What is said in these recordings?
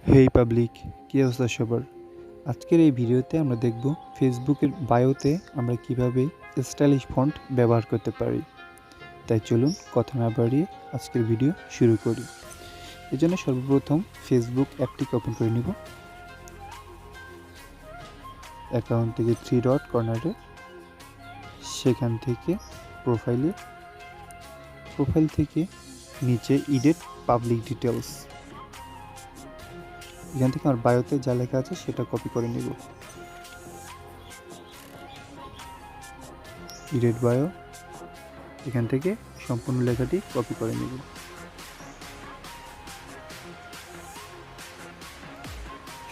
হেই public, কী অবস্থা সবার? আজকের এই ভিডিওতে আমরা দেখব ফেসবুকের বায়োতে আমরা কিভাবে স্টাইলিশ ফন্ট ব্যবহার করতে পারি। তাই চলুন কথা না বাড়িয়ে আজকের ভিডিও শুরু করি। এজন্য সর্বপ্রথম ফেসবুক অ্যাপটিকে ওপেন করে নিব। অ্যাকাউন্ট থেকে 3 ডট কর্নারে, সেখান থেকে প্রোফাইল থেকে নিচে এডিট পাবলিক ডিটেলস, এখান থেকে আমার বায়োতে যা লেখা আছে সেটা কপি করে নিব। এডিট বায়ো, এখান থেকে সম্পূর্ণ লেখাটি কপি করে নিব।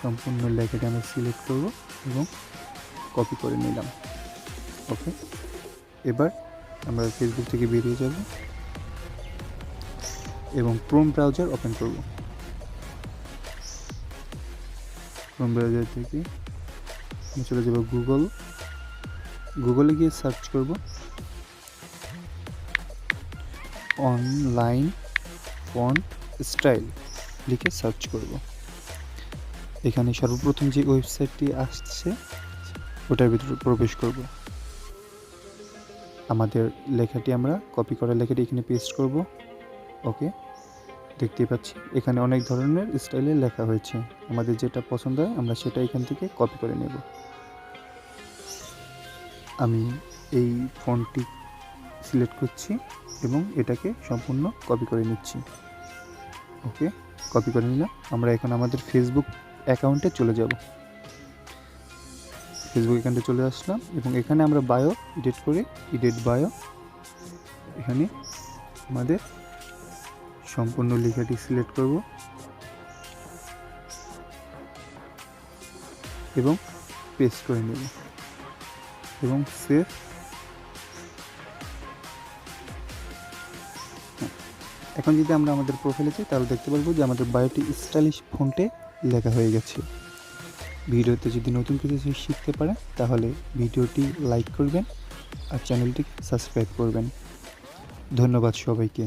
সম্পূর্ণ লেখাটি আমরা সিলেক্ট করব এবং কপি করে নিলাম। ওকে, এবার আমরা ফেসবুক থেকে বেরিয়ে যাব এবং ক্রোম ব্রাউজার ওপেন করব। ক্রোম ব্রাউজার থেকে চলে যাব গুগলে গিয়ে সার্চ করব অনলাইন ফন্ট স্টাইল লিখে সার্চ করব। এখানে সর্বপ্রথম যে ওয়েবসাইটটি আসছে ওটার ভিতরে প্রবেশ করব। আমাদের লেখাটি আমরা কপি করা লেখাটি এখানে পেস্ট করব। ওকে, দেখতেই পাচ্ছি এখানে অনেক ধরনের স্টাইলে লেখা হয়েছে। আমাদের যেটা পছন্দ হয় আমরা সেটা এখান থেকে কপি করে নেব। আমি এই ফন্টটি সিলেক্ট করছি এবং এটাকে সম্পূর্ণ কপি করে নিচ্ছি। ওকে, কপি করে নিলাম। আমরা এখন আমাদের ফেসবুক অ্যাকাউন্টে চলে যাব। ফেসবুক অ্যাকাউন্টে চলে আসলাম এবং এখানে আমরা বায়ো এডিট করে এডিট বায়ো, এখানে আমাদের সম্পূর্ণ লেখাটি সিলেক্ট করব এবং পেস্ট করে নেব এবং সেভ। এখন যদি আমরা আমাদের প্রোফাইলে যাই তাহলে দেখতে পারবো যে আমাদের বায়োটি স্টাইলিশ ফন্টে লেখা হয়ে গেছে। ভিডিওতে যদি নতুন কিছু শিখতে পারেন তাহলে ভিডিওটি লাইক করবেন আর চ্যানেলটি সাবস্ক্রাইব করবেন। ধন্যবাদ সবাইকে।